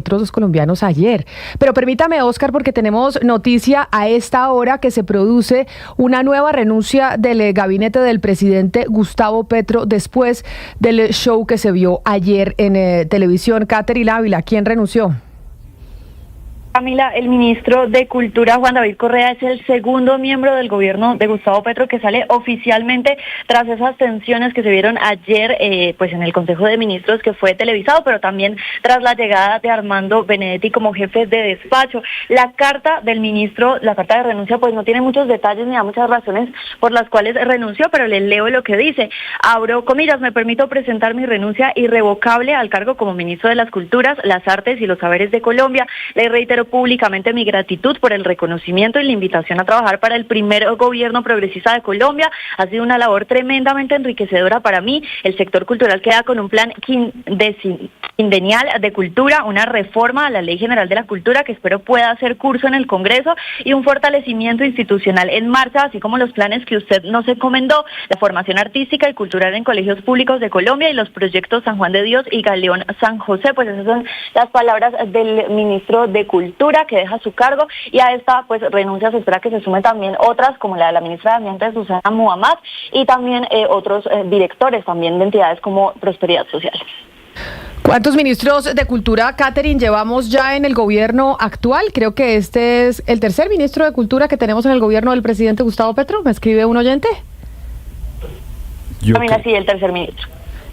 otros colombianos ayer. Pero permítame, Oscar, porque tenemos noticia a esta hora que se produce una nueva renuncia del gabinete del presidente Gustavo Petro después del show que se vio ayer en televisión. Catherine Ávila, ¿quién renunció? Camila, el ministro de Cultura, Juan David Correa, es el segundo miembro del gobierno de Gustavo Petro que sale oficialmente tras esas tensiones que se vieron ayer pues en el Consejo de Ministros, que fue televisado, pero también tras la llegada de Armando Benedetti como jefe de despacho. La carta del ministro, la carta de renuncia, pues no tiene muchos detalles ni da muchas razones por las cuales renunció, pero les leo lo que dice. Abro comillas: me permito presentar mi renuncia irrevocable al cargo como ministro de las Culturas, las Artes y los Saberes de Colombia. Le reitero públicamente mi gratitud por el reconocimiento y la invitación a trabajar para el primer gobierno progresista de Colombia. Ha sido una labor tremendamente enriquecedora para mí. El sector cultural queda con un plan quinquennial de cultura, una reforma a la Ley General de la Cultura que espero pueda hacer curso en el Congreso y un fortalecimiento institucional en marcha, así como los planes que usted nos encomendó, la formación artística y cultural en colegios públicos de Colombia y los proyectos San Juan de Dios y Galeón San José. Pues esas son las palabras del ministro de Cultura, que deja su cargo, y a esta pues renuncia se espera que se sumen también otras, como la de la ministra de Ambiente, Susana Muhammad, y también otros directores también de entidades como Prosperidad Social. ¿Cuántos ministros de Cultura, Catherine, llevamos ya en el gobierno actual? Creo que este es el tercer ministro de Cultura que tenemos en el gobierno del presidente Gustavo Petro. ¿Me escribe un oyente? También así, el tercer ministro.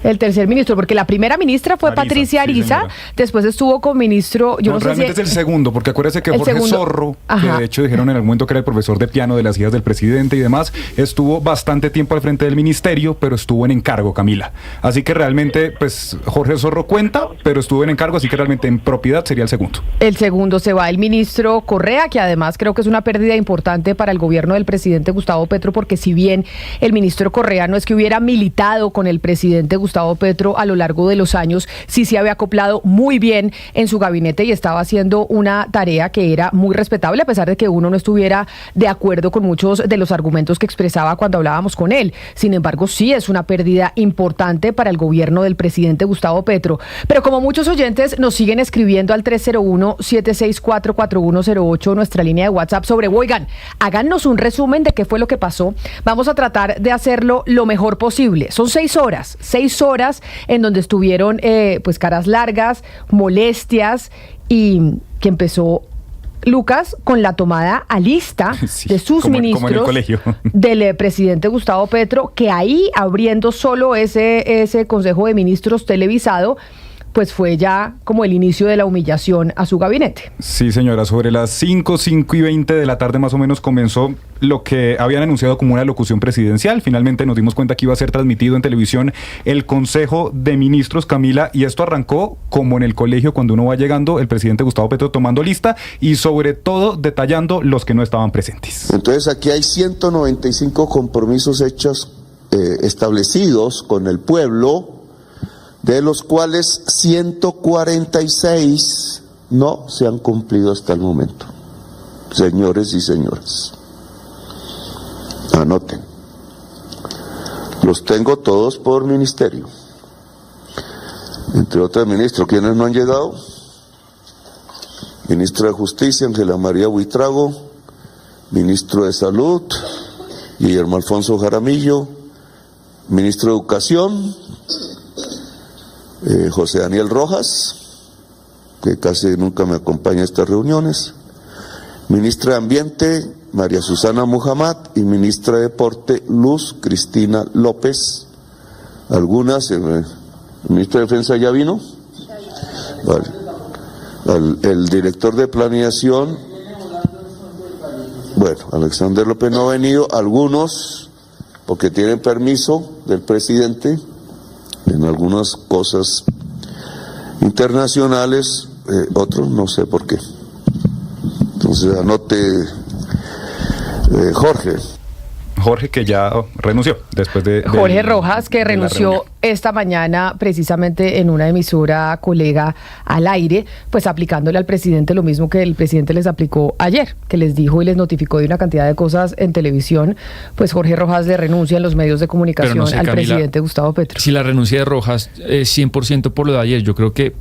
El tercer ministro, porque la primera ministra fue Patricia Ariza, sí, después estuvo con ministro... Yo no sé realmente si es el segundo, porque acuérdese que Jorge Zorro, que de hecho dijeron en el momento que era el profesor de piano de las hijas del presidente y demás, estuvo bastante tiempo al frente del ministerio, pero estuvo en encargo, Camila. Así que realmente, pues, Jorge Zorro cuenta, pero estuvo en encargo, así que realmente en propiedad sería el segundo. El segundo se va el ministro Correa, que además creo que es una pérdida importante para el gobierno del presidente Gustavo Petro, porque si bien el ministro Correa no es que hubiera militado con el presidente Gustavo Petro a lo largo de los años, sí se había acoplado muy bien en su gabinete y estaba haciendo una tarea que era muy respetable, a pesar de que uno no estuviera de acuerdo con muchos de los argumentos que expresaba cuando hablábamos con él. Sin embargo, sí es una pérdida importante para el gobierno del presidente Gustavo Petro. Pero como muchos oyentes nos siguen escribiendo al 301-764-4108, nuestra línea de WhatsApp, sobre, oigan, háganos un resumen de qué fue lo que pasó. Vamos a tratar de hacerlo lo mejor posible. Son 6 horas en donde estuvieron pues caras largas, molestias, y que empezó Lucas con la tomada a lista de sus ministros del presidente Gustavo Petro, que ahí, abriendo solo ese Consejo de Ministros televisado, pues fue ya como el inicio de la humillación a su gabinete. Sí, señora, sobre las 5:20 de la tarde más o menos comenzó lo que habían anunciado como una locución presidencial. Finalmente nos dimos cuenta que iba a ser transmitido en televisión el Consejo de Ministros, Camila, y esto arrancó como en el colegio cuando uno va llegando, el presidente Gustavo Petro tomando lista y sobre todo detallando los que no estaban presentes. Entonces aquí hay 195 compromisos hechos, establecidos con el pueblo, de los cuales 146 no se han cumplido hasta el momento. Señores y señoras, anoten. Los tengo todos por ministerio. Entre otros ministros, ¿quiénes no han llegado? Ministro de Justicia, Ángela María Buitrago. Ministro de Salud, Guillermo Alfonso Jaramillo. Ministro de Educación, José Daniel Rojas, que casi nunca me acompaña a estas reuniones. Ministra de Ambiente, María Susana Muhammad, y ministra de Deporte, Luz Cristina López. Algunas, el ministro de Defensa ya vino. Vale. El director de Planeación, bueno, Alexander López no ha venido. Algunos, porque tienen permiso del presidente en algunas cosas internacionales, otros no sé por qué. Entonces anote, Jorge, que ya renunció después de Jorge Rojas, que renunció esta mañana precisamente en una emisora colega al aire, pues aplicándole al presidente lo mismo que el presidente les aplicó ayer, que les dijo y les notificó de una cantidad de cosas en televisión. Pues Jorge Rojas le renuncia en los medios de comunicación al presidente Gustavo Petro. Si la renuncia de Rojas es 100% por lo de ayer, yo creo que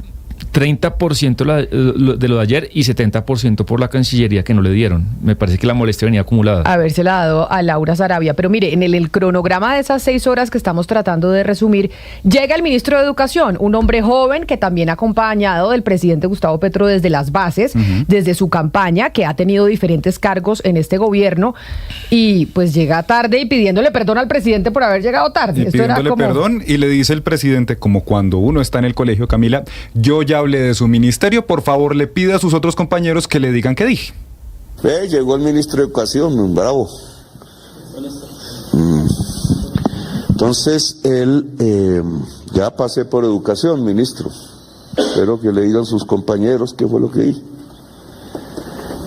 30% de lo de ayer y 70% por la Cancillería que no le dieron. Me parece que la molestia venía acumulada. Habérsela dado a Laura Sarabia. Pero mire, en el cronograma de esas 6 horas que estamos tratando de resumir, llega el ministro de Educación, un hombre joven que también ha acompañado del presidente Gustavo Petro desde las bases, desde su campaña, que ha tenido diferentes cargos en este gobierno, y pues llega tarde y pidiéndole perdón al presidente por haber llegado tarde. Y pidiéndole perdón, y le dice el presidente, como cuando uno está en el colegio, Camila, yo ya hablé de su ministerio, por favor le pide a sus otros compañeros que le digan qué dije. Llegó el ministro de Educación, bravo. Entonces, ya pasé por Educación, ministro. Espero que le digan sus compañeros qué fue lo que dije.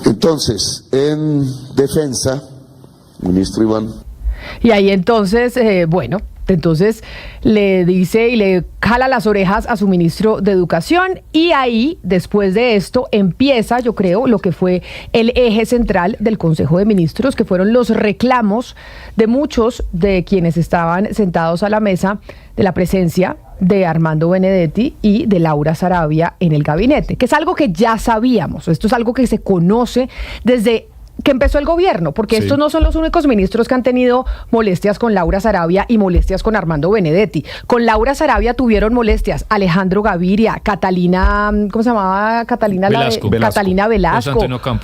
Entonces, en defensa, ministro Iván. Y ahí entonces, entonces le dice y le jala las orejas a su ministro de Educación, y ahí, después de esto, empieza, yo creo, lo que fue el eje central del Consejo de Ministros, que fueron los reclamos de muchos de quienes estaban sentados a la mesa, de la presencia de Armando Benedetti y de Laura Sarabia en el gabinete, que es algo que ya sabíamos. Esto es algo que se conoce desde que empezó el gobierno, porque estos no son los únicos ministros que han tenido molestias con Laura Sarabia y molestias con Armando Benedetti. Con Laura Sarabia tuvieron molestias Alejandro Gaviria, Catalina, ¿cómo se llamaba? Catalina Velasco,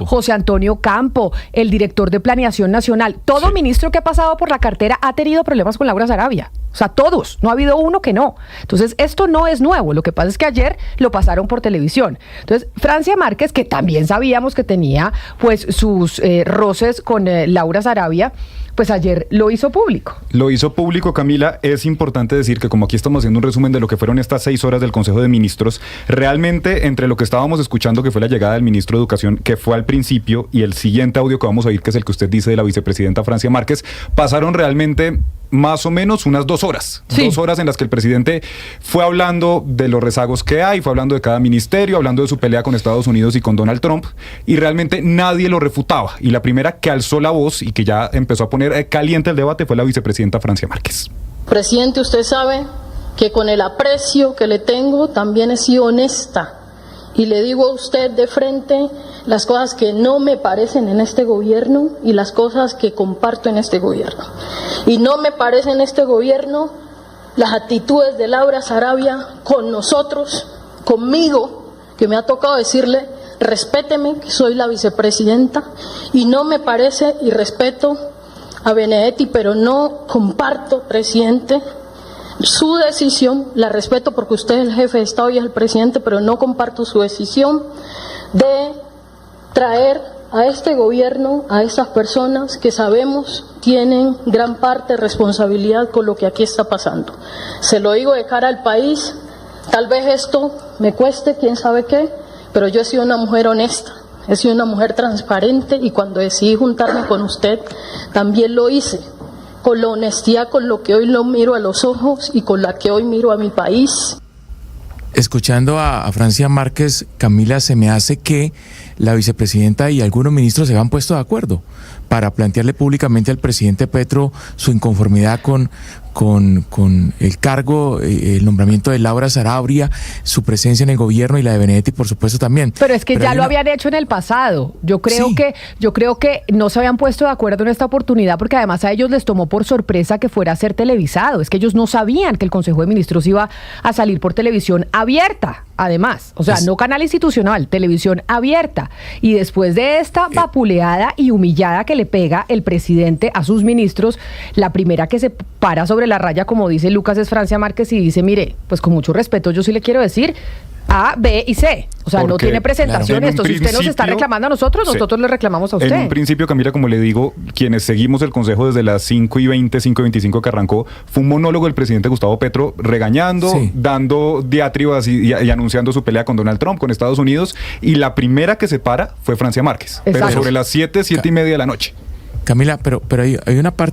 José Antonio Campo, el director de Planeación Nacional. Todo ministro que ha pasado por la cartera ha tenido problemas con Laura Sarabia. O sea, todos, no ha habido uno que no. Entonces, esto no es nuevo. Lo que pasa es que ayer lo pasaron por televisión. Entonces, Francia Márquez, que también sabíamos que tenía pues sus roces con Laura Sarabia, pues ayer lo hizo público. Lo hizo público, Camila. Es importante decir que, como aquí estamos haciendo un resumen de lo que fueron estas 6 horas del Consejo de Ministros, realmente entre lo que estábamos escuchando, que fue la llegada del ministro de Educación, que fue al principio, y el siguiente audio que vamos a oír, que es el que usted dice de la vicepresidenta Francia Márquez, pasaron realmente más o menos unas 2 horas. Sí. 2 horas en las que el presidente fue hablando de los rezagos que hay, fue hablando de cada ministerio, hablando de su pelea con Estados Unidos y con Donald Trump, y realmente nadie lo refutaba. Y la primera que alzó la voz y que ya empezó a poner caliente el debate fue la vicepresidenta Francia Márquez. Presidente, usted sabe que con el aprecio que le tengo también he sido honesta, y le digo a usted de frente las cosas que no me parecen en este gobierno y las cosas que comparto en este gobierno. Y no me parecen en este gobierno las actitudes de Laura Sarabia con nosotros, conmigo, que me ha tocado decirle, respéteme, que soy la vicepresidenta, y no me parece, y respeto a Benedetti, pero no comparto, presidente, su decisión. La respeto porque usted es el jefe de Estado y es el presidente, pero no comparto su decisión de traer a este gobierno a esas personas que sabemos tienen gran parte de responsabilidad con lo que aquí está pasando. Se lo digo de cara al país, tal vez esto me cueste, quién sabe qué, pero yo he sido una mujer honesta, he sido una mujer transparente, y cuando decidí juntarme con usted también lo hice con la honestidad con lo que hoy lo miro a los ojos y con la que hoy miro a mi país. Escuchando a Francia Márquez, Camila, se me hace que la vicepresidenta y algunos ministros se han puesto de acuerdo para plantearle públicamente al presidente Petro su inconformidad con el cargo, el nombramiento de Laura Sarabia, su presencia en el gobierno, y la de Benedetti, por supuesto, también. Pero es que ya lo habían hecho en el pasado. Yo creo que no se habían puesto de acuerdo en esta oportunidad, porque además a ellos les tomó por sorpresa que fuera a ser televisado. Es que ellos no sabían que el Consejo de Ministros iba a salir por televisión abierta, además. O sea, no canal institucional, televisión abierta. Y después de esta vapuleada y humillada que le pega el presidente a sus ministros, la primera que se para sobre la raya, como dice Lucas, es Francia Márquez, y dice, mire, pues con mucho respeto yo sí le quiero decir A, B y C. O sea, no tiene presentación esto. Si usted nos está reclamando a nosotros, nosotros le reclamamos a usted. En un principio, Camila, como le digo, quienes seguimos el Consejo desde las 5:20, 5:25 que arrancó, fue un monólogo del presidente Gustavo Petro regañando, dando diatribas y anunciando su pelea con Donald Trump, con Estados Unidos, y la primera que se para fue Francia Márquez. Exacto. Pero sobre las 7:30 de la noche. Camila, pero hay una parte